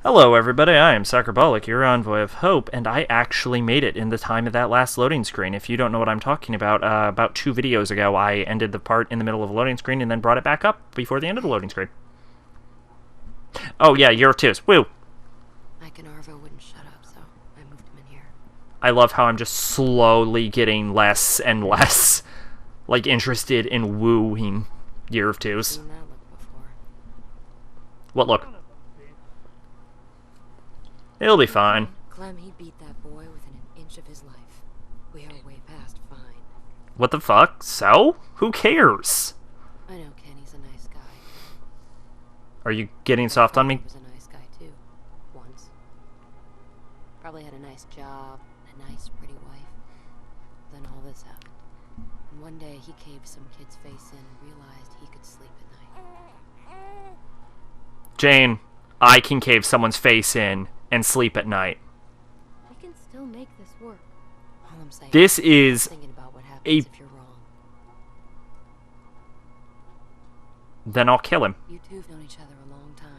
Hello everybody, I am Sacrabalic, your envoy of hope, and I actually made it in the time of that last loading screen. If you don't know what I'm talking about 2 videos ago, I ended the part in the middle of a loading screen and then brought it back up before the end of the loading screen. Oh yeah, Euro 2s, woo! Mike and Arvo wouldn't shut up, so I moved him in here. I love how I'm just slowly getting less and less, like, interested in wooing Year of 2s. Seen that look before. What look? It'll be fine. Clem, he beat that boy within an inch of his life. We are way past fine. What the fuck? So? Who cares? I know Kenny's a nice guy. Are you getting soft on me? He was a nice guy too. Once. Probably had a nice job, a nice pretty wife. Then all this happened. And one day he caved some kid's face in and realized he could sleep at night. Jane, I can cave someone's face in and sleep at night. We can still make this work. All I'm saying This is thinking about what happens a... if you're wrong. Then I'll kill him. You two have known each other a long time.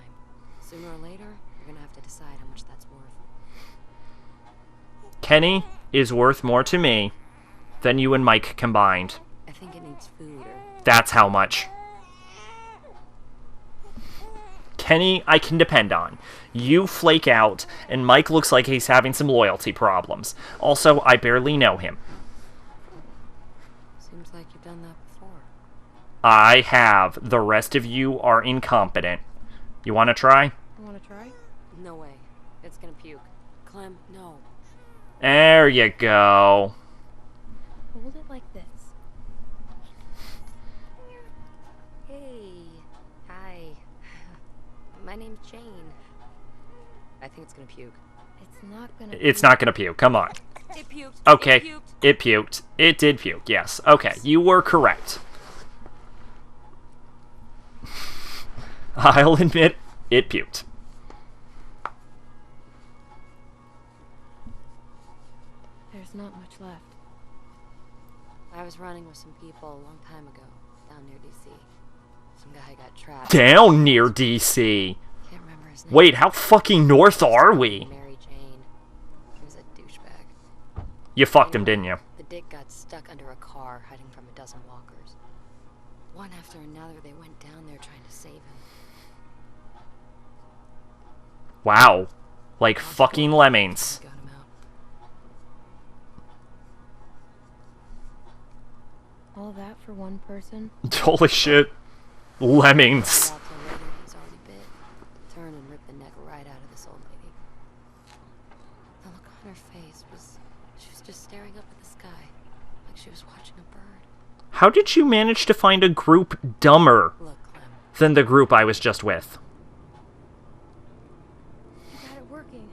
Sooner or later, you're gonna have to decide how much that's worth. Kenny is worth more to me than you and Mike combined. I think it needs food or... That's how much. Kenny, I can depend on. You flake out, and Mike looks like he's having some loyalty problems. Also, I barely know him. Seems like you've done that before. I have. The rest of you are incompetent. You want to try? You want to try? No way. It's gonna puke. Clem, no. There you go. Hold it like this. Hey. Hi. My name's Jane. I think it's gonna puke. It's not gonna. It's not gonna puke. Come on. It puked. Okay. It puked. It puked. It did puke, yes. Okay, you were correct. I'll admit, it puked. There's not much left. I was running with some people a long time ago, down near DC. Some guy got trapped. Down near DC. Can't remember his name. Wait, how fucking north are we? Mary Jane. He was a douchebag. You fucked him, didn't you? The dick got stuck under a car, hiding from a dozen walkers. One after another, they went down there trying to save him. Wow. Like fucking lemmings. Got him out. All that for one person? Holy shit. Lemmings. Out till later, he was already bit. Turn and rip the neck right out of this old lady. The look on her face was... She was just staring up at the sky, like she was watching a bird. How did you manage to find a group dumber Look, Clem. than the group I was just with? You got it working.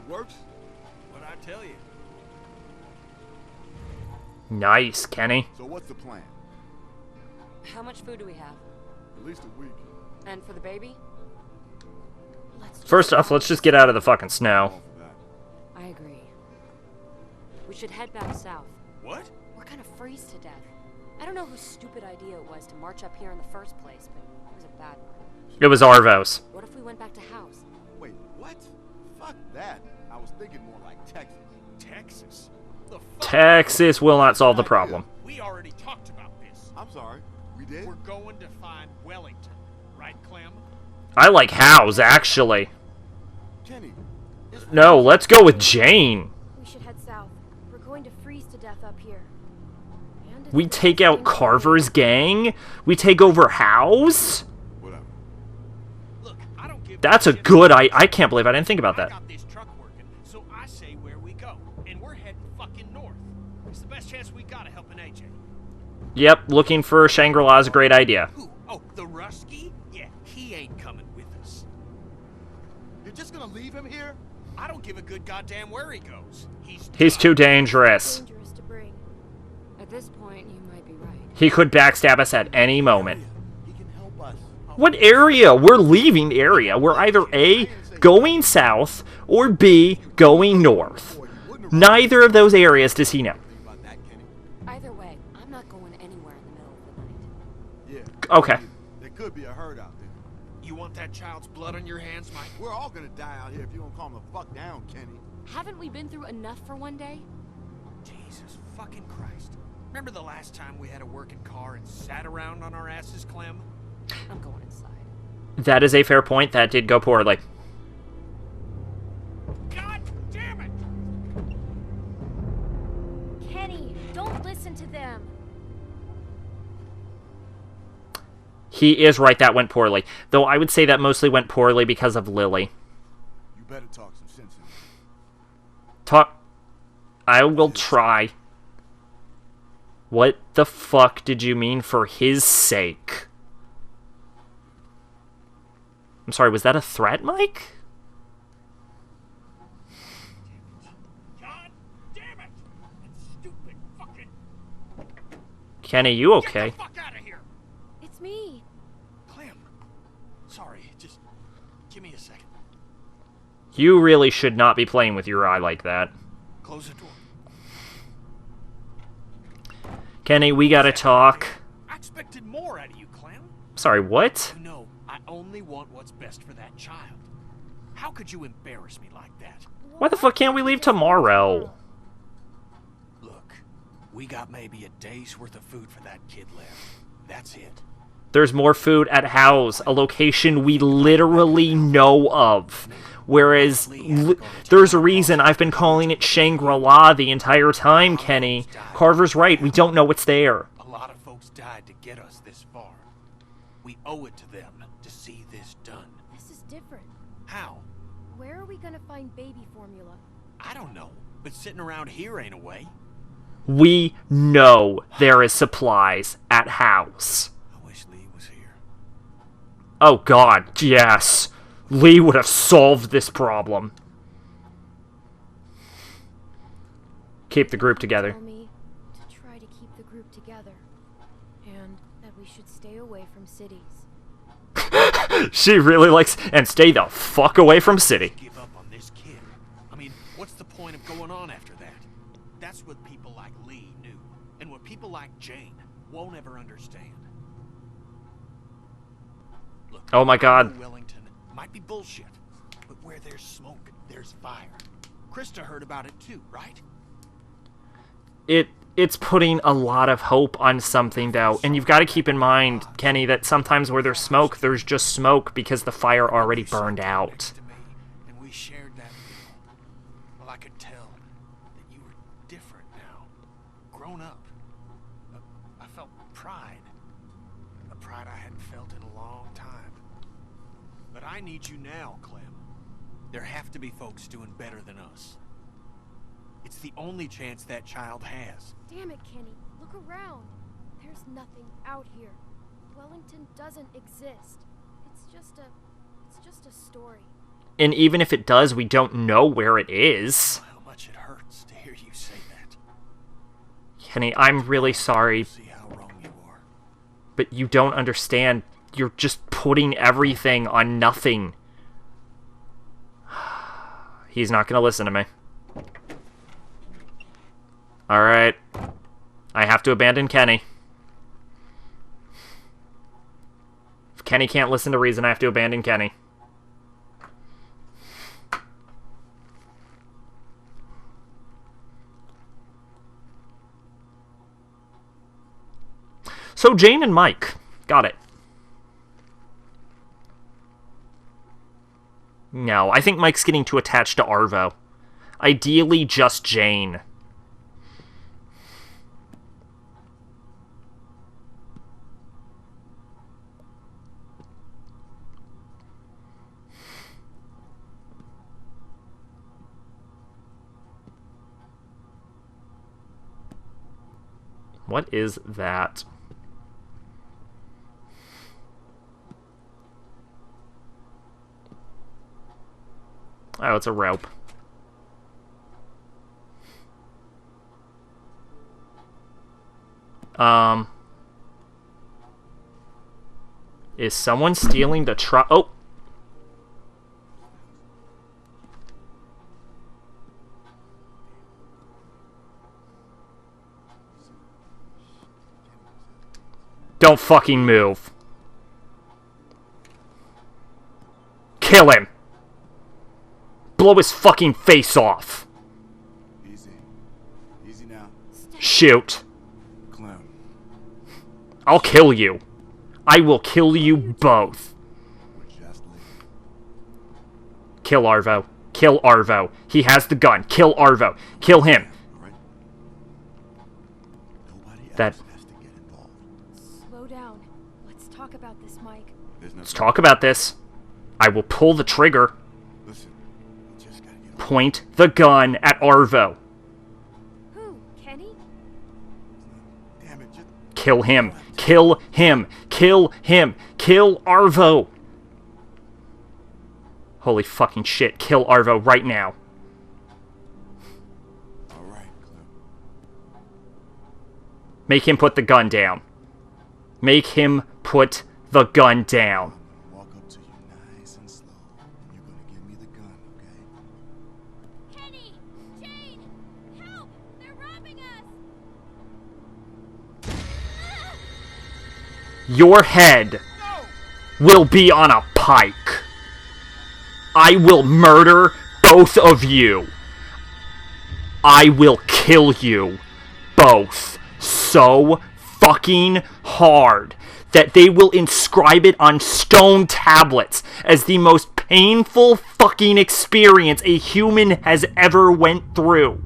Works? What'd I tell you? Nice, Kenny. So what's the plan? How much food do we have? At least a week. And for the baby? Let's First off, let's just get out of the fucking snow. All for that. I agree. We should head back south. What? We're gonna freeze to death. I don't know whose stupid idea it was to march up here in the first place, but it was a bad one. It was Arvo's. What if we went back to house? Wait, what? Fuck that. I was thinking more like Texas. Texas? The fuck? Texas will not solve the problem. We already talked about this. I'm sorry. We did? We're going to find Wellington, right, Clem? I like House, actually. Kenny. it's No, let's go with Jane. We should head south. We're going to freeze to death up here. And it's We the take best out thing Carver's gang. We take over House. Whatever. Look, I don't give That's a shit. good... I can't believe I didn't think about I that. got this truck working, so I say where we go, and we're heading fucking north. It's the best chance we got of helping AJ. Yep, looking for Shangri-La is a great idea. Ooh, oh, the just gonna leave him here? I don't give a good goddamn where he goes. He's too dangerous. Dangerous to bring. At this point, you might be right. He could backstab us at any moment. He can help us. What area? We're leaving the area. We're either A, going south, or B, going north. Neither of those areas does he know. Think about that, Kenny. Either way, I'm not going anywhere in the middle of the night. Yeah. Okay. There could be a herd out there. You want that child's blood on your hands, Mike? We're all gonna die out here if you don't calm the fuck down, Kenny. Haven't we been through enough for one day? Jesus fucking Christ. Remember the last time we had a working car and sat around on our asses, Clem? I'm going inside. That is a fair point. That did go poorly. God damn it! Kenny, don't listen to them. He is right, that went poorly. Though I would say that mostly went poorly because of Lily. You better talk some sense into him. Talk. I will try. What the fuck did you mean for his sake? I'm sorry, was that a threat, Mike? God damn it! That stupid fucking... Kenny, you Get okay? the fuck out of here! It's me. Clem. Sorry, just give me a second. You really should not be playing with your eye like that. Close the door. Kenny, we gotta talk. I expected more out of you, Clem. Sorry, what? You know, I only want what's best for that child. How could you embarrass me like that? Why the fuck can't we leave tomorrow? Look, we got maybe a day's worth of food for that kid left. That's it. There's more food at House, a location we literally know of. Whereas, there's a reason I've been calling it Shangri-La the entire time, Kenny. Carver's right, we don't know what's there. A lot of folks died to get us this far. We owe it to them to see this done. This is different. How? Where are we gonna find baby formula? I don't know, but sitting around here ain't a way. We know there is supplies at House. I wish Lee was here. Oh god, yes. Lee would have solved this problem. Keep the group together. Tell me to try to keep the group together, and that we should stay away from cities. She really likes, and stay the fuck away from city. Give up on this kid. I mean, what's the point of going on after that? That's what people like Lee knew, and what people like Jane won't ever understand. Look, Oh my god. Wellington might be bullshit, but where there's smoke, there's fire. Krista heard about it too, right? It's putting a lot of hope on something, though, and you've got to keep in mind, Kenny, that sometimes where there's smoke, there's just smoke because the fire already burned out. Next to me, and we shared that meal. Well, I could tell that you were different now, grown up. I felt pride, a pride I hadn't felt in a long time. But I need you now, Clem. There have to be folks doing better than us. It's the only chance that child has. Damn it, Kenny. Look around. There's nothing out here. Wellington doesn't exist. It's just a story. And even if it does, we don't know where it is. How much it hurts to hear you say that. Kenny, I'm really sorry, See how wrong you are. but you don't understand. You're just putting everything on nothing. He's not gonna listen to me. Alright. I have to abandon Kenny. If Kenny can't listen to reason, I have to abandon Kenny. So, Jane and Mike. Got it. No, I think Mike's getting too attached to Arvo. Ideally, just Jane. What is that? Oh, it's a rope. Is someone stealing the truck? Oh! Don't fucking move. Kill him. Blow his fucking face off. Easy. Easy now. Shoot. Clem. I'll kill you. I will kill you both. We're just leaving. Kill Arvo. Kill Arvo. He has the gun. Kill Arvo. Kill him. All right? Nobody That- else has to get involved. Slow down. Let's talk about this, Mike. There's no Let's talk about this. I will pull the trigger. Listen, we just gotta get Point the gun at Arvo. Who? Kenny? Damn it, just Kill him. Kill him. Kill him. Kill Arvo. Holy fucking shit. Kill Arvo right now. all right, Clem. Make him put the gun down. Make him put the gun down. Walk up to you nice and slow. And you're gonna give me the gun, okay? Kenny! Jane! Help! They're robbing us! Your head will be on a pike. I will murder both of you. I will kill you both so fucking hard that they will inscribe it on stone tablets as the most painful fucking experience a human has ever went through.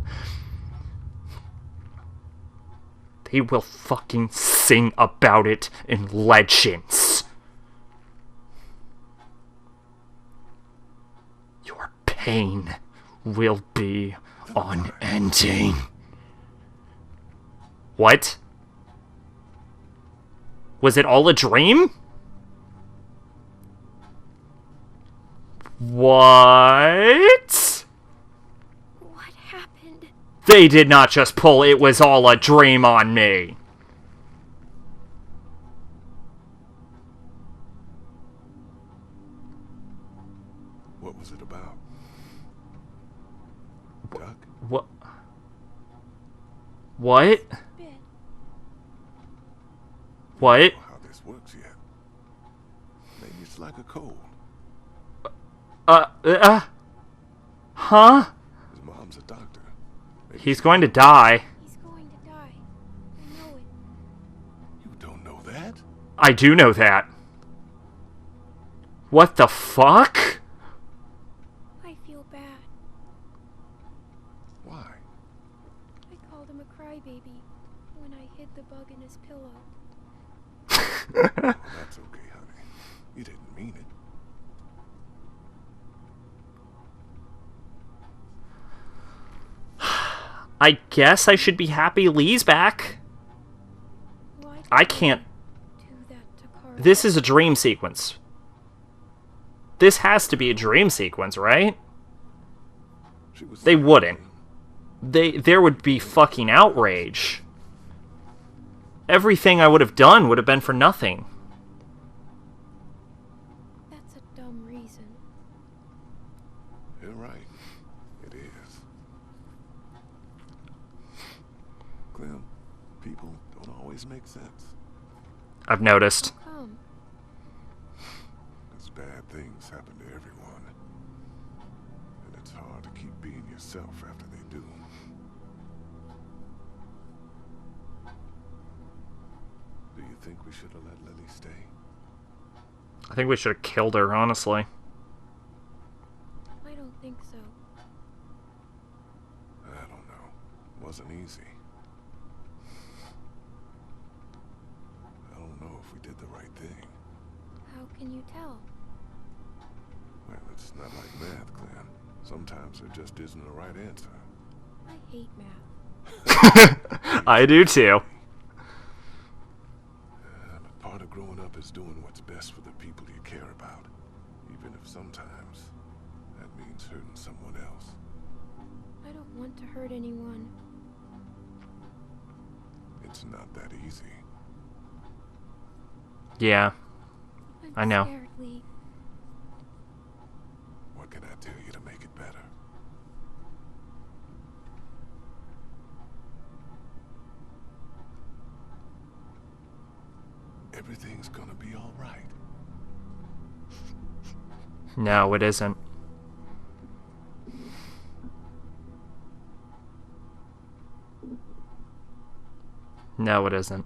They will fucking sing about it in legends. Your pain will be unending. What? Was it all a dream? What? What happened? They did not just pull "it was all a dream" on me. What was it about? Duck? What? What? Bit. What? Know how this works yet? Maybe it's like a cold. Huh? His mom's a doctor. Maybe He's going to die. He's going to die. I know it. you don't know that? I do know that. What the fuck? I feel bad. Why? I called him a crybaby when I hid the bug in his pillow. Oh, that's okay, honey. You didn't mean it. I guess I should be happy Lee's back. Why did I can't. do that to Carl? This is a dream sequence. This has to be a dream sequence, right? She was They scared. wouldn't. There would be fucking outrage. Everything I would have done would have been for nothing. That's a dumb reason. You're right. It is. Clem, people don't always make sense. I've noticed. How come? Because bad things happen to everyone. And it's hard to keep being yourself after they do. Do you think we should have let Lily stay? I think we should have killed her, honestly. I don't think so. I don't know. Wasn't easy. I don't know if we did the right thing. How can you tell? Well, it's not like math, Clem. Sometimes there just isn't a right answer. I hate math. I do too. But part of growing up is doing what's best for the people you care about. Even if sometimes that means hurting someone else. I don't want to hurt anyone. It's not that easy. Yeah, I'm I know. scared, Lee. What can I tell you to make it better? Everything's gonna be all right. No, it isn't. No, it isn't.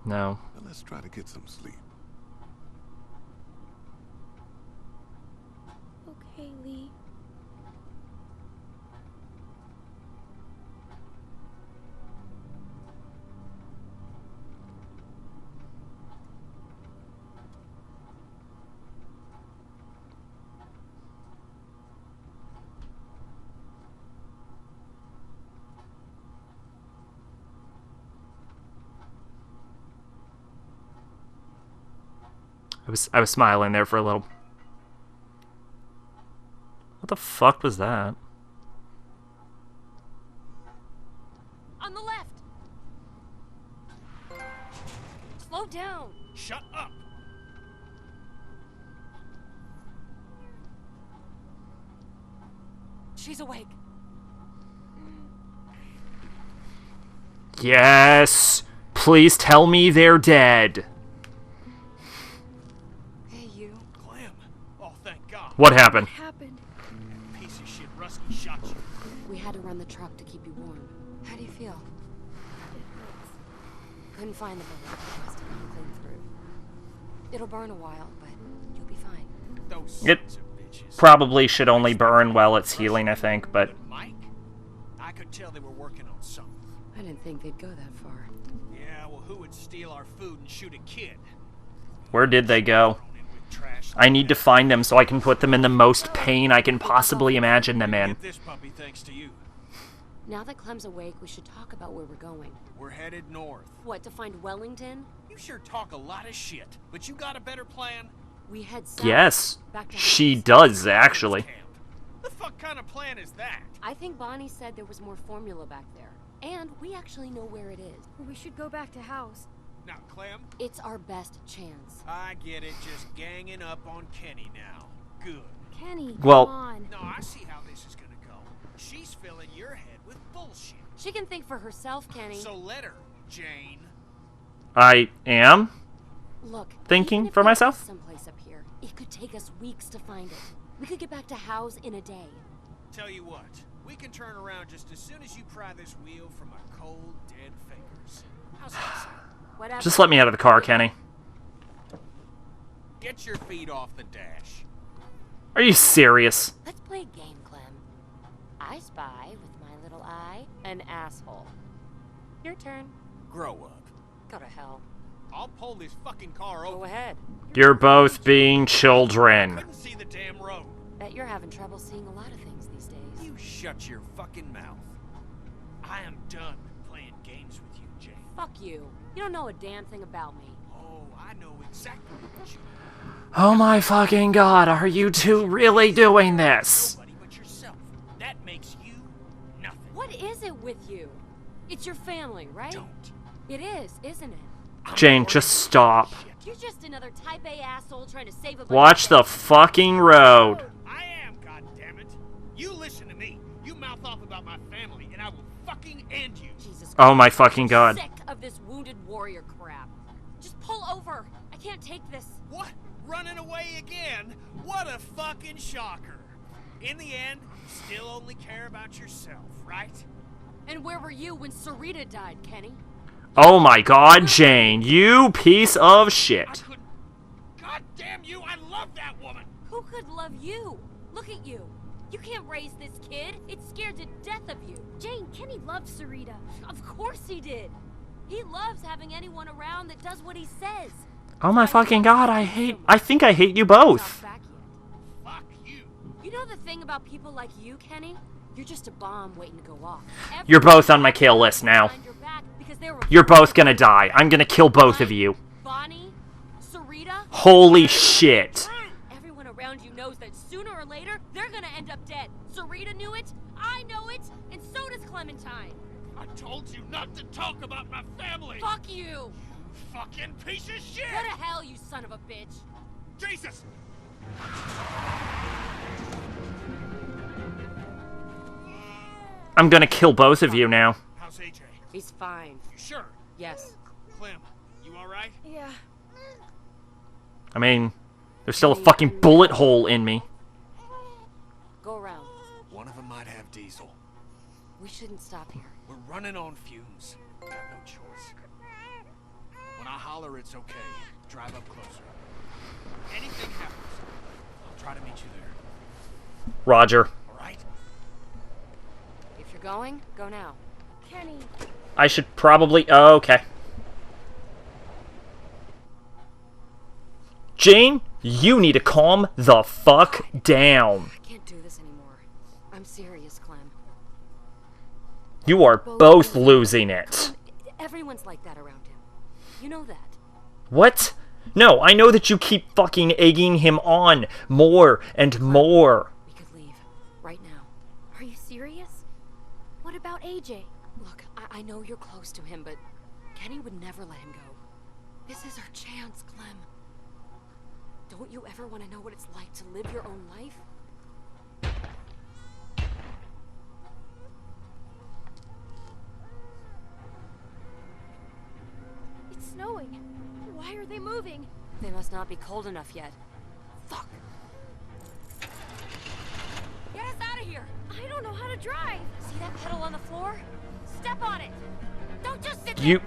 No. Now let's try to get some sleep. Okay, Lee. I was smiling there for a little. What the fuck was that? On the left! Slow down! Shut up! She's awake. Yes! Please tell me they're dead. Hey, you. Clem! Oh, thank God. What happened? What happened? Piece of shit Rusky shot you. We had to run the truck to keep you warm. How do you feel? It hurts. Couldn't find the bullet. It must have gone clean through. It'll burn a while, but you'll be fine. Those It sons of bitches. probably should only burn while it's healing, I think, but Mike? I could tell they were working on something. I didn't think they'd go that far. Yeah, well, who would steal our food and shoot a kid? where did they go? Thrown in with trash I need to find them so I can put them in the most pain I can possibly imagine them in. Get this puppy thanks to you. Now that Clem's awake, we should talk about where we're going. We're headed north. What, to find Wellington? You sure talk a lot of shit, but you got a better plan? We head south. Yes, Back to she Hayes. does, actually. Camp. The fuck kind of plan is that? I think Bonnie said there was more formula back there. And we actually know where it is. We should go back to house. Now, Clem, It's our best chance. I get it, just ganging up on Kenny now. Good. Kenny, Well- come on. No, I see how this is gonna go. She's filling your head with bullshit. She can think for herself, Kenny. So let her, Jane. I am? Look, Thinking even if for there myself? is someplace up here, it could take us weeks to find it. We could get back to House in a day. Tell you what, we can turn around just as soon as you pry this wheel from my cold, dead fingers. How's that sound? Whatever. Just let me out of the car, Kenny. Get your feet off the dash. Are you serious? Let's play a game, Clem. I spy with my little eye an asshole. Your turn. Grow up. Go to hell. I'll pull this fucking car Go over. ahead. You're both being children. Couldn't see the damn road. Bet you're having trouble seeing a lot of things these days. You shut your fucking mouth. I am done playing games with you, Jane. Fuck you. You don't know a damn thing about me. Oh, I know exactly what you Oh my fucking god, are you two really doing this? Nobody but yourself. That makes you nothing. What is it with you? It's your family, right? Don't. It is, isn't it? Jane, just stop. Shit. You're just another type A asshole trying to save a bunch Watch of the kids. fucking road. I am, goddammit. You listen to me. You mouth off about my family, and I will fucking end you. Jesus Oh my Christ, fucking I'm god. sick of this wounded warrior crap. Just pull over. I can't take this. What? Running away again? What a fucking shocker. In the end, still only care about yourself, right? And where were you when Sarita died, Kenny? Oh my god, Jane, you piece of I shit. couldn't. God damn you, I love that woman. Who could love you? Look at you. You can't raise this kid. It's scared to death of you. Jane, Kenny loves Sarita. Of course he did. He loves having anyone around that does what he says. Oh my fucking god, I think I hate you both. Not back yet. Fuck you. You know the thing about people like you, Kenny? You're just a bomb waiting to go off. You're both on my kill list now. Behind your back because they were You're both gonna die. I'm gonna kill both of you. Bonnie, Sarita. Holy shit. Everyone around you knows that sooner or later, they're gonna end up dead. Sarita knew it, I know it, and so does Clementine. I told you not to talk about my family! Fuck you! Fucking piece of shit! Go to hell, you son of a bitch! Jesus! I'm gonna kill both of you now. How's AJ? He's fine. You sure? Yes. Clem, you alright? Yeah. I mean, there's still a fucking bullet hole in me. Go around. One of them might have diesel. We shouldn't stop here. We're running on fumes. Got no choice. When I holler it's okay, drive up closer. Anything happens, I'll try to meet you there. Roger. Alright? If you're going, go now. Kenny. I should probably... Oh, okay. Jane, you need to calm the fuck down. I can't do this anymore. I'm serious, Clem. You are both losing it. Everyone's like that around him. You know that. What? No, I know that you keep fucking egging him on more and more. We could leave. Right now. Are you serious? What about AJ? Look, I know you're close to him, but Kenny would never let him go. This is our chance, Clem. Don't you ever want to know what it's like to live your own life? It's snowing. Why are they moving? They must not be cold enough yet. Fuck. Get us out of here! I don't know how to drive. See that pedal on the floor? Step on it! Don't just sit there!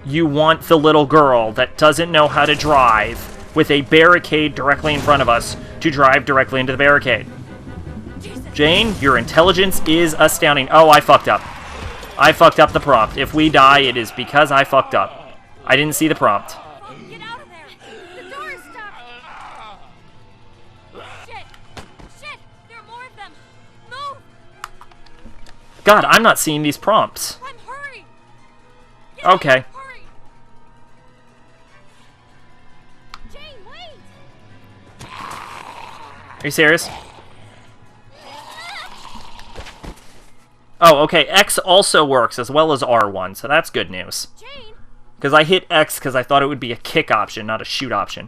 You want the little girl that doesn't know how to drive with a barricade directly in front of us to drive directly into the barricade. Jesus. Jane, your intelligence is astounding. Oh, I fucked up. I fucked up the prompt. If we die, it is because I fucked up. I didn't see the prompt. Fuck, get out of there! The door is stuck. Shit! Shit! There are more of them! Move! God, I'm not seeing these prompts. Clem, hurry! Get Okay. out, hurry! Jane, wait. Are you serious? Oh, okay. X also works as well as R1, so that's good news. Jane. Because I hit X because I thought it would be a kick option, not a shoot option.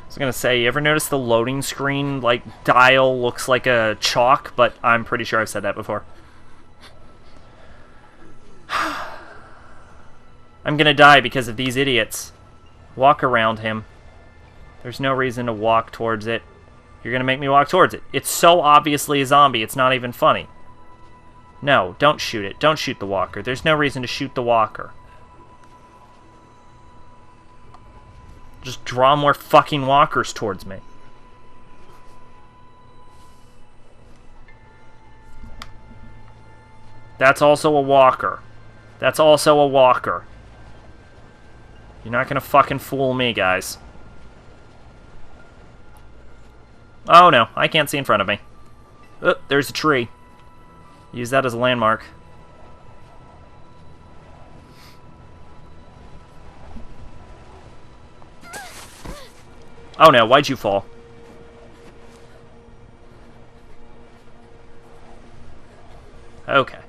I was gonna say, you ever notice the loading screen, like, dial looks like a chalk? But I'm pretty sure I've said that before. I'm gonna die because of these idiots. Walk around him. There's no reason to walk towards it. You're gonna make me walk towards it. It's so obviously a zombie, it's not even funny. No, don't shoot it. Don't shoot the walker. There's no reason to shoot the walker. Just draw more fucking walkers towards me. That's also a walker. That's also a walker. You're not gonna fucking fool me, guys. Oh no, I can't see in front of me. Oh, there's a tree. Use that as a landmark. Oh no, why'd you fall? Okay.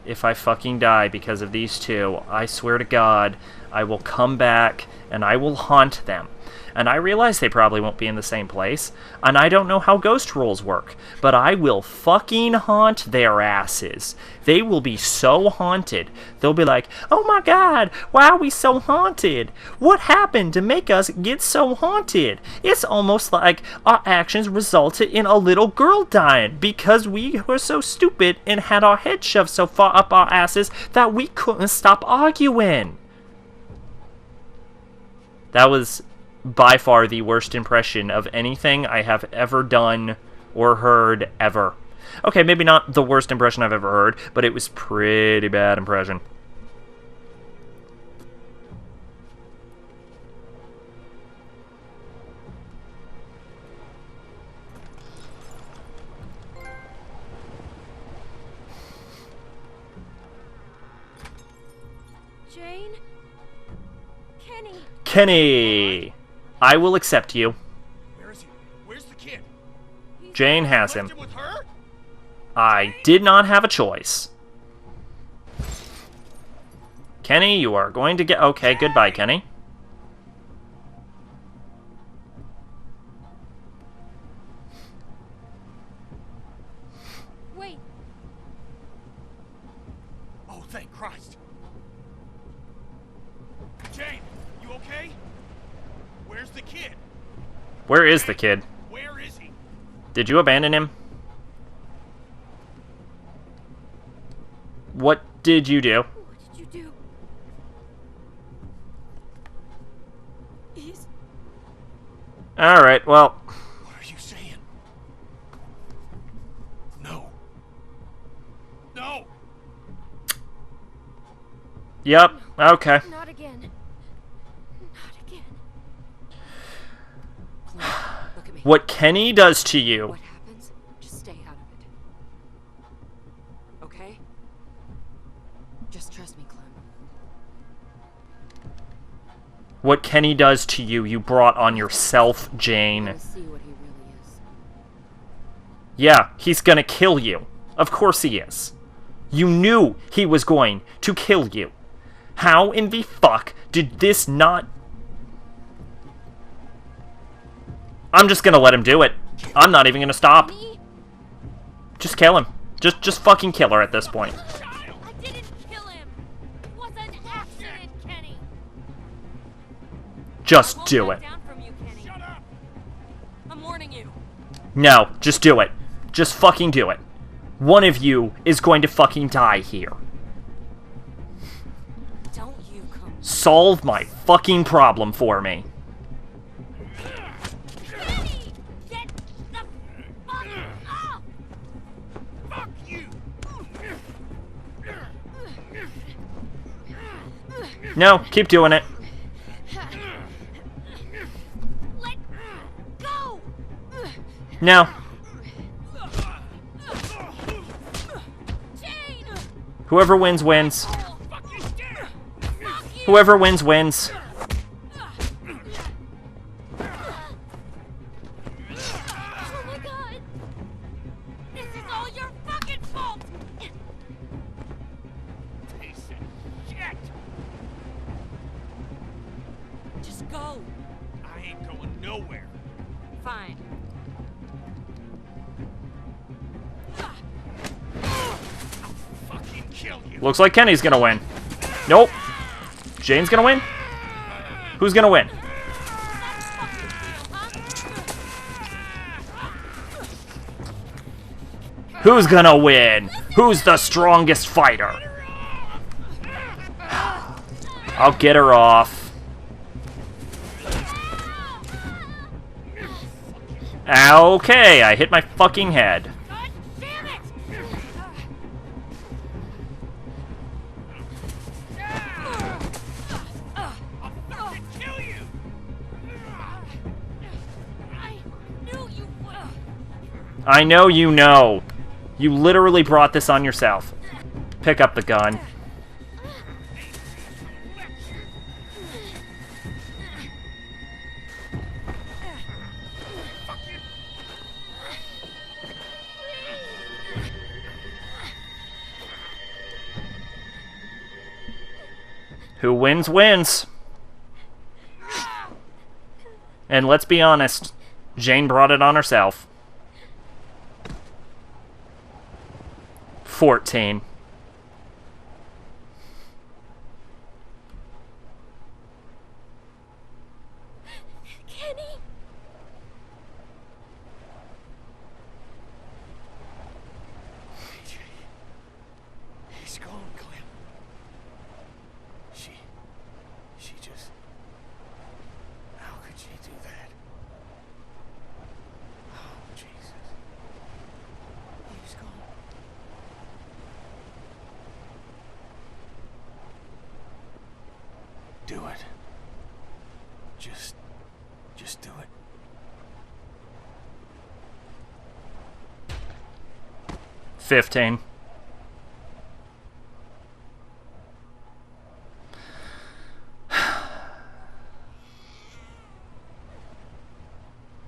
If I fucking die because of these two, I swear to God, I will come back and I will haunt them. And I realize they probably won't be in the same place, and I don't know how ghost rolls work, but I will fucking haunt their asses. They will be so haunted. They'll be like, oh my God, why are we so haunted? What happened to make us get so haunted? It's almost like our actions resulted in a little girl dying because we were so stupid and had our head shoved so far up our asses that we couldn't stop arguing. That was by far the worst impression of anything I have ever done or heard ever. Okay, maybe not the worst impression I've ever heard, but it was pretty bad impression. Jane? Kenny! Kenny! I will accept you. Where is he? Where's the kid? Jane has Left him. him with her? I did not have a choice. Kenny, you are going to get... Okay, goodbye, Kenny. Wait, Oh, thank Christ. Jane, you okay? Where's the kid? Where is the kid? Where is he? Did you abandon him? What did you do? what did you do? He's... Alright, well... What are you saying? No. No! Yep, okay. Not again. Not again. Clem, look at me. What Kenny does to you... What happens? Just stay out of it. Okay? Just trust me, Clem. What Kenny does to you, you brought on yourself, Jane. We'll see what he really is. Yeah, he's gonna kill you. Of course he is. You knew he was going to kill you. How in the fuck did this not... I'm just gonna let him do it. I'm not even gonna stop. Kenny? Just kill him. Just fucking kill her at this point. I didn't kill him! It was an accident, Kenny! Just Won't do back it. down from you, Kenny. Shut up! I'm warning you. No, just do it. Just fucking do it. One of you is going to fucking die here. Don't you come. Solve my fucking problem for me. Kenny! Get the fuck off! Fuck you! No, keep doing it. Let go! No. Jane! Whoever wins, wins. Fucking dead! Fuck you! Whoever wins, wins. Oh my god! This is all your fucking fault! Piece of shit! Just go. I ain't going nowhere. Fine. Fucking kill you. Looks like Kenny's gonna win. Nope. Jane's gonna win? Who's gonna win? Who's gonna win? Who's the strongest fighter? I'll get her off. Okay, I hit my fucking head. God damn it! I'll fucking kill you! I knew you would! I know you know. You literally brought this on yourself. Pick up the gun. Who wins, wins. And let's be honest, Jane brought it on herself. 14. Kenny! AJ. He's gone, Clem. She just... How could she do that? Oh, Jesus. it. Just do it. $15.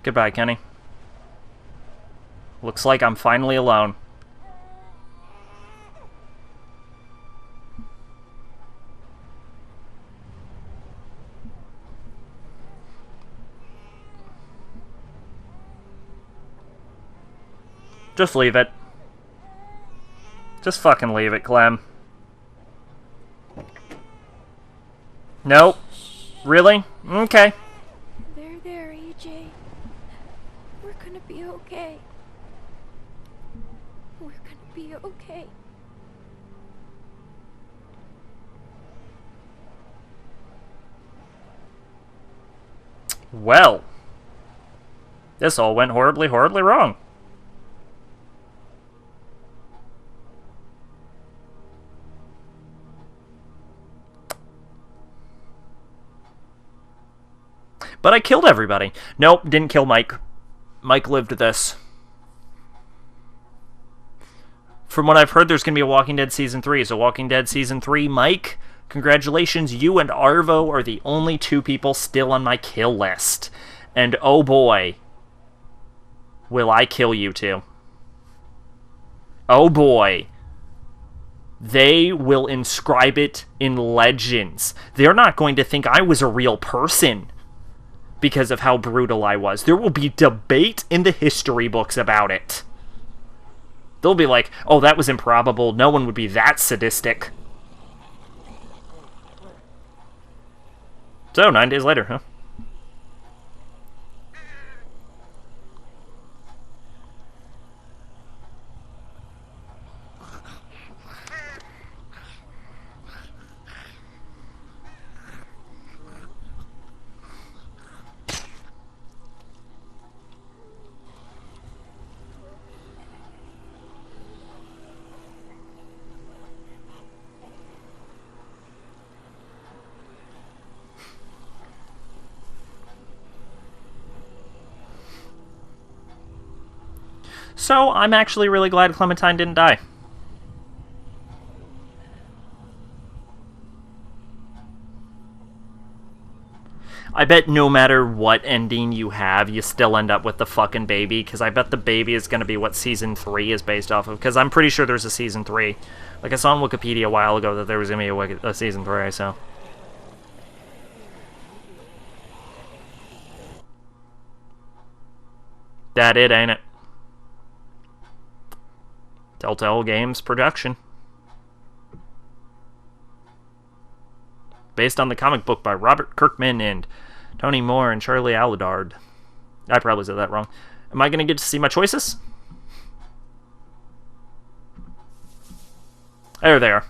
Goodbye, Kenny. Looks like I'm finally alone. Just leave it. Just fucking leave it, Clem. Nope. Really? Okay. There, AJ. We're gonna be okay. We're gonna be okay. Well. This all went horribly, horribly wrong. But I killed everybody. Nope, didn't kill Mike. Mike lived this. From what I've heard, there's going to be a Walking Dead Season 3. So Walking Dead Season 3, Mike, congratulations. You and Arvo are the only two people still on my kill list. And oh boy, will I kill you two. Oh boy. They will inscribe it in legends. They're not going to think I was a real person because of how brutal I was. There will be debate in the history books about it. They'll be like, oh, that was improbable. No one would be that sadistic. So, 9 days later, huh? So, I'm actually really glad Clementine didn't die. I bet no matter what ending you have, you still end up with the fucking baby, because I bet the baby is going to be what Season 3 is based off of, because I'm pretty sure there's a Season 3. Like, I saw on Wikipedia a while ago that there was going to be a Season 3, so... That it, ain't it? Telltale Games production. Based on the comic book by Robert Kirkman and Tony Moore and Charlie Aladard. I probably said that wrong. Am I going to get to see my choices? There they are.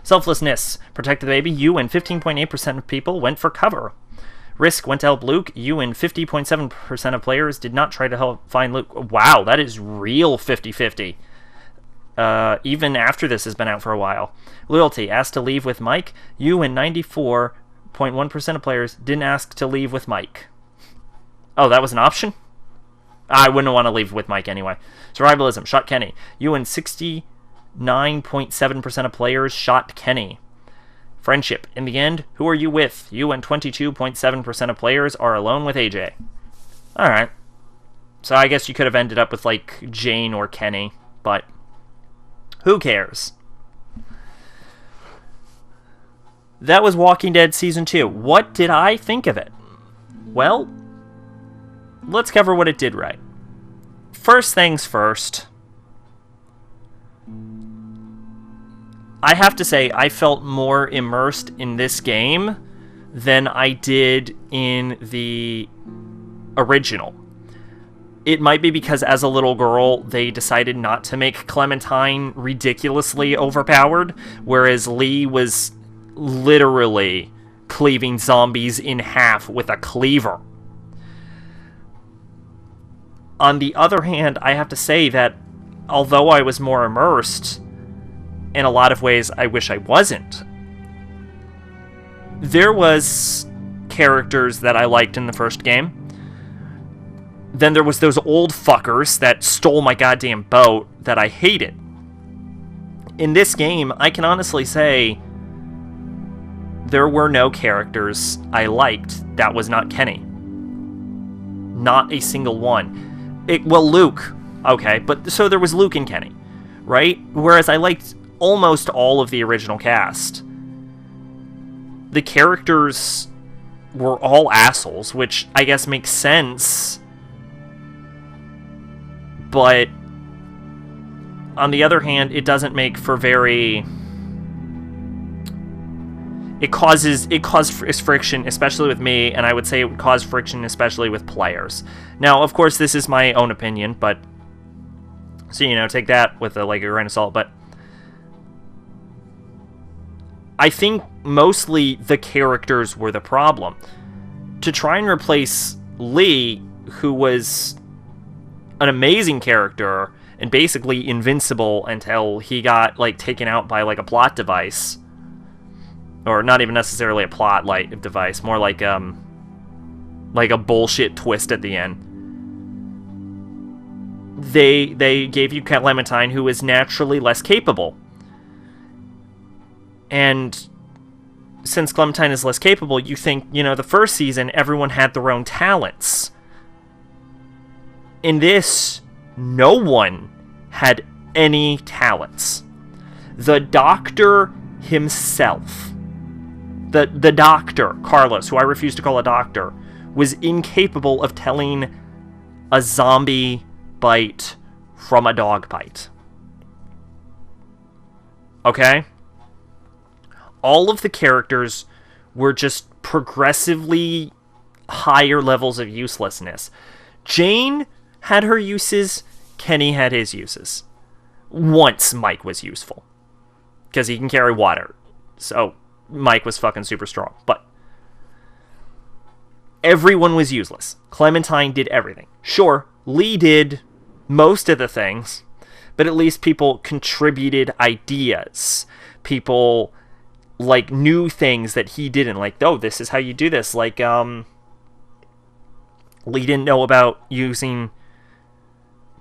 Selflessness. Protect the baby. You and 15.8% of people went for cover. Risk went to help Luke. You and 50.7% of players did not try to help find Luke. Wow, that is real 50-50. Even after this has been out for a while. Loyalty. Asked to leave with Mike. You and 94.1% of players didn't ask to leave with Mike. Oh, that was an option? I wouldn't want to leave with Mike anyway. Survivalism. Shot Kenny. You and 69.7% of players shot Kenny. Friendship. In the end, who are you with? You and 22.7% of players are alone with AJ. Alright. So I guess you could have ended up with, like, Jane or Kenny, but who cares? That was Walking Dead Season 2. What did I think of it? Well, let's cover what it did right. First things first. I have to say, I felt more immersed in this game than I did in the original. It might be because as a little girl, they decided not to make Clementine ridiculously overpowered, whereas Lee was literally cleaving zombies in half with a cleaver. On the other hand, I have to say that although I was more immersed, in a lot of ways, I wish I wasn't. there was characters that I liked in the first game. Then there was those old fuckers that stole my goddamn boat that I hated. In this game, I can honestly say there were no characters I liked that was not Kenny. Not a single one. Luke. Okay, but so there was Luke and Kenny, right? Whereas I liked almost all of the original cast. The characters were all assholes, which I guess makes sense. But on the other hand, it doesn't make for very... It causes friction, especially with me, and I would say it would cause friction, especially with players. Now, of course, this is my own opinion, but so take that with a grain of salt. But I think mostly the characters were the problem. To try and replace Lee, who was an amazing character and basically invincible until he got taken out by a plot device. Or not even necessarily a plot device, more like a bullshit twist at the end. They gave you Clementine, who is naturally less capable. And since Clementine is less capable, you think, the first season, everyone had their own talents. In this, no one had any talents. The Doctor himself... The doctor, Carlos, who I refuse to call a doctor, was incapable of telling a zombie bite from a dog bite. Okay? All of the characters were just progressively higher levels of uselessness. Jane had her uses, Kenny had his uses. Once Mike was useful. Because he can carry water. So... Mike was fucking super strong, but everyone was useless. Clementine did everything. Sure, Lee did most of the things, but at least people contributed ideas. People, knew things that he didn't. Oh, this is how you do this. Lee didn't know about using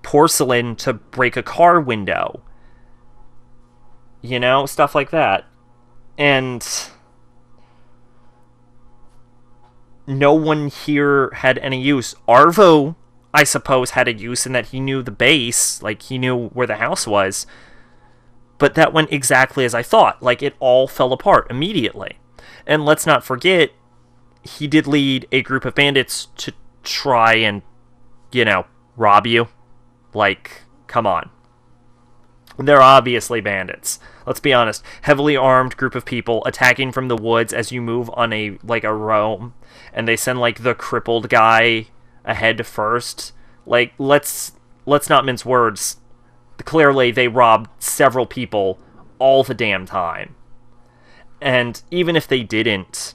porcelain to break a car window. Stuff like that. And no one here had any use. Arvo, I suppose, had a use in that he knew the base, he knew where the house was. But that went exactly as I thought. It all fell apart immediately. And let's not forget, he did lead a group of bandits to try and, rob you. Come on. They're obviously bandits. Let's be honest. Heavily armed group of people attacking from the woods as you move on a roam, and they send the crippled guy ahead first. Let's not mince words. Clearly, they robbed several people all the damn time. And even if they didn't,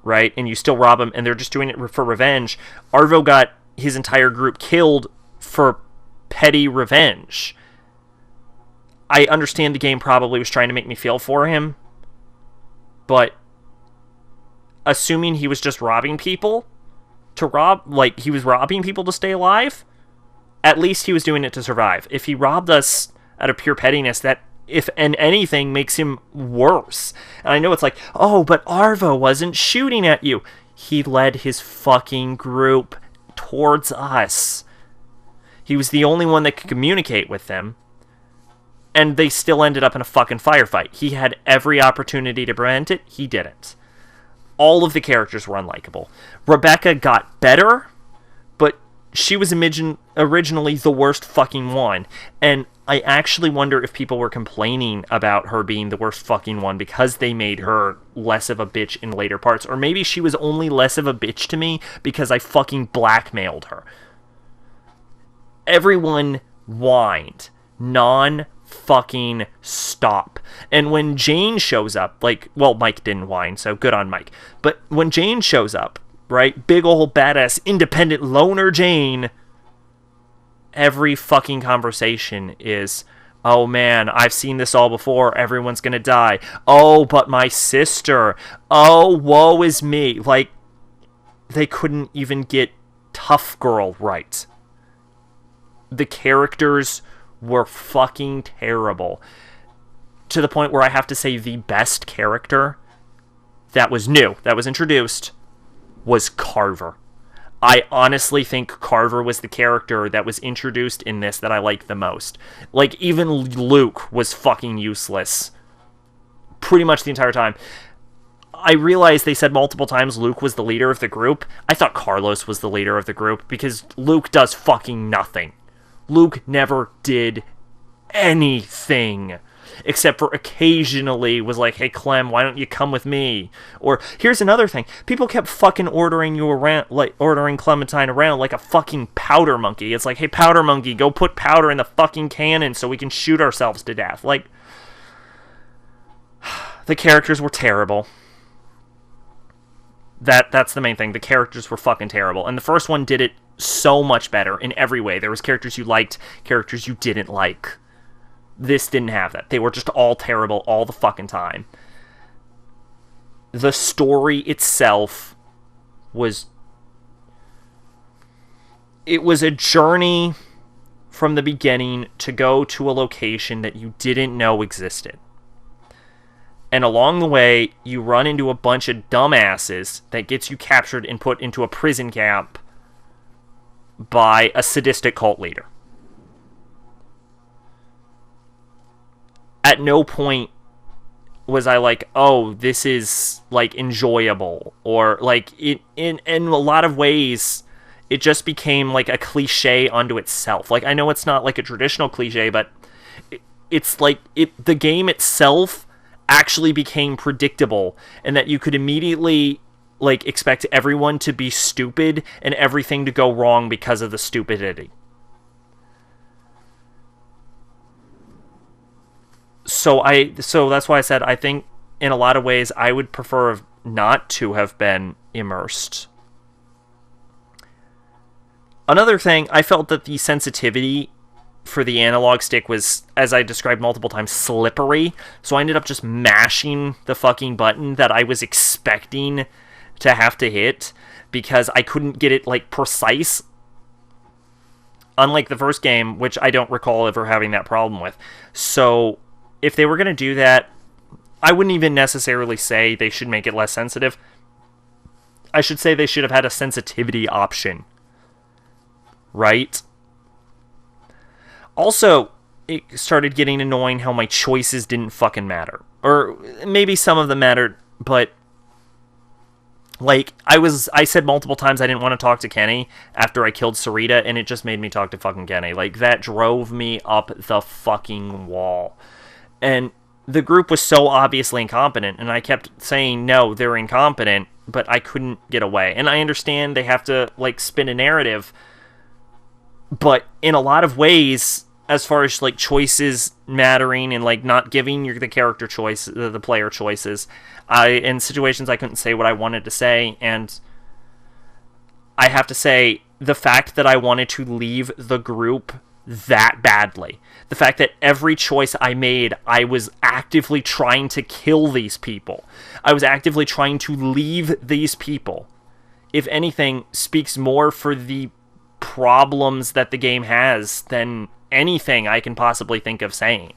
right, and you still rob them, and they're just doing it for revenge, Arvo got his entire group killed for petty revenge. I understand the game probably was trying to make me feel for him, but assuming he was just robbing people to rob, he was robbing people to stay alive, at least he was doing it to survive. If he robbed us out of pure pettiness, that, if and anything, makes him worse. And I know it's oh, but Arvo wasn't shooting at you. He led his fucking group towards us. He was the only one that could communicate with them. And they still ended up in a fucking firefight. He had every opportunity to prevent it. He didn't. All of the characters were unlikable. Rebecca got better, but she was originally the worst fucking one. And I actually wonder if people were complaining about her being the worst fucking one because they made her less of a bitch in later parts. Or maybe she was only less of a bitch to me because I fucking blackmailed her. Everyone whined non-fucking stop. And when Jane shows up, Mike didn't whine, so good on Mike. But when Jane shows up, right, big ol' badass independent loner Jane, every fucking conversation is, Oh man, I've seen this all before. Everyone's gonna die. Oh, but my sister. Oh, woe is me. Like, they couldn't even get Tough Girl right. The characters were fucking terrible. To the point where I have to say the best character that was new, that was introduced, was Carver. I honestly think Carver was the character that was introduced in this that I liked the most. Like, even Luke was fucking useless pretty much the entire time. I realized they said multiple times Luke was the leader of the group. I thought Carlos was the leader of the group because Luke does fucking nothing. Luke never did anything. Except for occasionally was like, hey Clem, why don't you come with me? Or, here's another thing. People kept fucking ordering you around, like, ordering Clementine around like a fucking powder monkey. It's like, hey powder monkey, go put powder in the fucking cannon so we can shoot ourselves to death. Like, the characters were terrible. That's the main thing. The characters were fucking terrible. And the first one did it so much better in every way. There was characters you liked, characters you didn't like. This didn't have that. They were just all terrible all the fucking time. The story itself was... It was a journey from the beginning to go to a location that you didn't know existed. And along the way, you run into a bunch of dumbasses that gets you captured and put into a prison camp by a sadistic cult leader. At no point was I like, oh, this is, like, enjoyable. Or, like, in a lot of ways, it just became, like, a cliche unto itself. Like, I know it's not, like, a traditional cliche, but it's, like, the game itself actually became predictable. And that you could immediately, like, expect everyone to be stupid and everything to go wrong because of the stupidity. So that's why I said I think in a lot of ways I would prefer not to have been immersed. Another thing, I felt that the sensitivity for the analog stick was, as I described multiple times, slippery. So I ended up just mashing the fucking button that I was expecting to have to hit because I couldn't get it, like, precise. Unlike the first game, which I don't recall ever having that problem with. So if they were going to do that, I wouldn't even necessarily say they should make it less sensitive. I should say they should have had a sensitivity option. Right? Also, it started getting annoying how my choices didn't fucking matter. Or maybe some of them mattered, but like, I said multiple times I didn't want to talk to Kenny after I killed Sarita, and it just made me talk to fucking Kenny. Like, that drove me up the fucking wall. And the group was so obviously incompetent, and I kept saying, no, they're incompetent, but I couldn't get away. And I understand they have to, like, spin a narrative, but in a lot of ways, as far as, like, choices mattering and, like, not giving the character choice, the player choices, in situations I couldn't say what I wanted to say, and I have to say, the fact that I wanted to leave the group that badly, the fact that every choice I made, I was actively trying to kill these people, I was actively trying to leave these people, if anything, speaks more for the problems that the game has than anything I can possibly think of saying.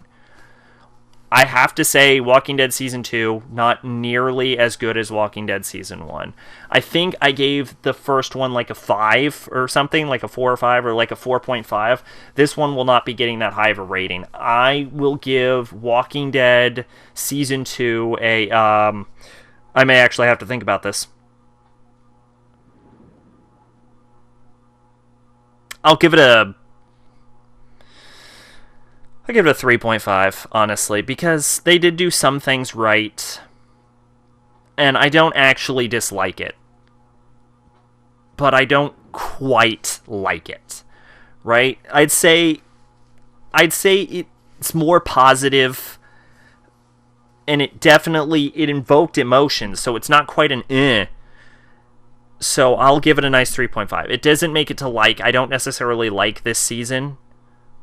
I have to say, Walking Dead Season 2, not nearly as good as Walking Dead Season 1. I think I gave the first one like a 5 or something, like a 4 or 5, or like a 4.5. This one will not be getting that high of a rating. I will give Walking Dead Season 2 a, I may actually have to think about this. I'll give it a 3.5, honestly, because they did do some things right, and I don't actually dislike it, but I don't quite like it, right? I'd say it's more positive, and it invoked emotions, so it's not quite an So I'll give it a nice 3.5. It doesn't make it to like. I don't necessarily like this season,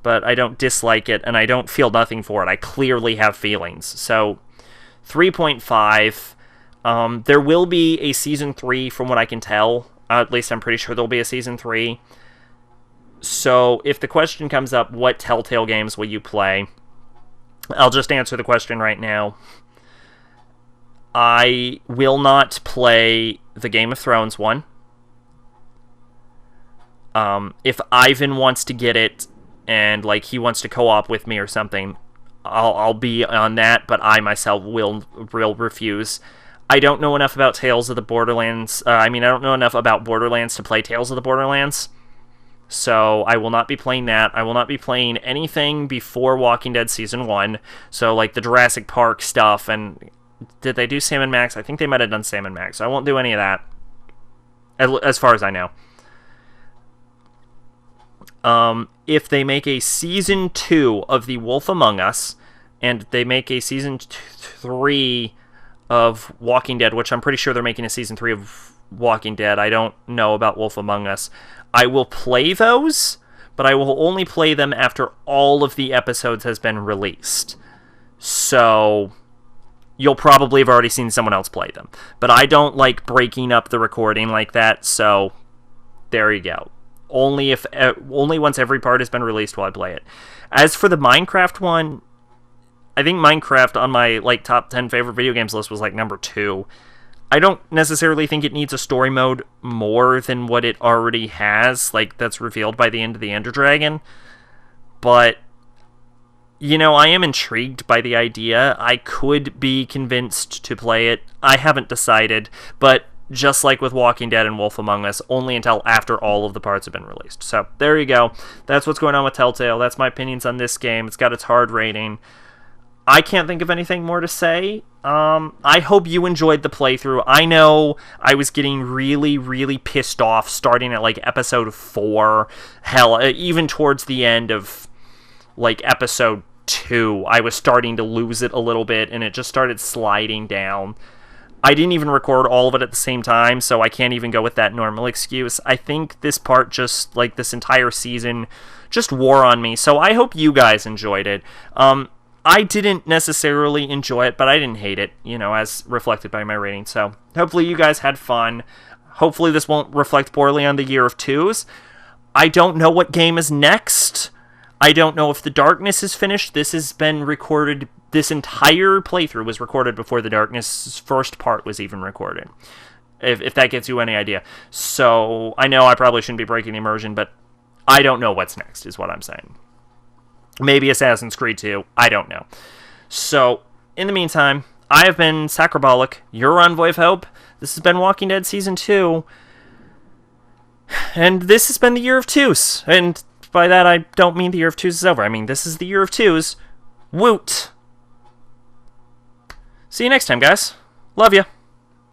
but I don't dislike it, and I don't feel nothing for it. I clearly have feelings. So, 3.5. There will be a Season 3 from what I can tell. At least I'm pretty sure there'll be a Season 3. So, if the question comes up, what Telltale games will you play? I'll just answer the question right now. I will not play the Game of Thrones one. If Ivan wants to get it, and like he wants to co-op with me or something, I'll be on that, but I myself will refuse. I don't know enough about Tales of the Borderlands. I don't know enough about Borderlands to play Tales of the Borderlands. So I will not be playing that. I will not be playing anything before Walking Dead Season 1. So like the Jurassic Park stuff, and did they do Sam & Max? I think they might have done Sam & Max. So I won't do any of that, as far as I know. If they make a Season 2 of The Wolf Among Us, and they make a Season 3 of Walking Dead, which I'm pretty sure they're making a Season 3 of Walking Dead. I don't know about Wolf Among Us. I will play those, but I will only play them after all of the episodes has been released. So you'll probably have already seen someone else play them. But I don't like breaking up the recording like that, so there you go. Only once every part has been released will I play it. As for the Minecraft one, I think Minecraft on my top 10 favorite video games list was number 2. I don't necessarily think it needs a story mode more than what it already has, that's revealed by the end of the Ender Dragon. But, I am intrigued by the idea. I could be convinced to play it. I haven't decided, but just like with Walking Dead and Wolf Among Us, only until after all of the parts have been released. So, there you go. That's what's going on with Telltale. That's my opinions on this game. It's got its hard rating. I can't think of anything more to say. I hope you enjoyed the playthrough. I know I was getting really, really pissed off starting at episode 4. Hell, even towards the end of episode 2, I was starting to lose it a little bit, and it just started sliding down. I didn't even record all of it at the same time, so I can't even go with that normal excuse. I think this part just, this entire season, just wore on me, so I hope you guys enjoyed it. I didn't necessarily enjoy it, but I didn't hate it, as reflected by my rating. So hopefully you guys had fun. Hopefully this won't reflect poorly on the Year of Twos. I don't know what game is next. I don't know if The Darkness is finished. This has been recorded. This entire playthrough was recorded before The Darkness first part was even recorded. If that gives you any idea. So I know I probably shouldn't be breaking the immersion, but I don't know what's next, is what I'm saying. Maybe Assassin's Creed 2. I don't know. So, in the meantime, I have been Sacrabalic, your Envoy of Hope. This has been Walking Dead Season 2. And this has been the Year of Twos. And by that, I don't mean the Year of Twos is over. I mean, this is the Year of Twos. Woot! See you next time, guys. Love ya.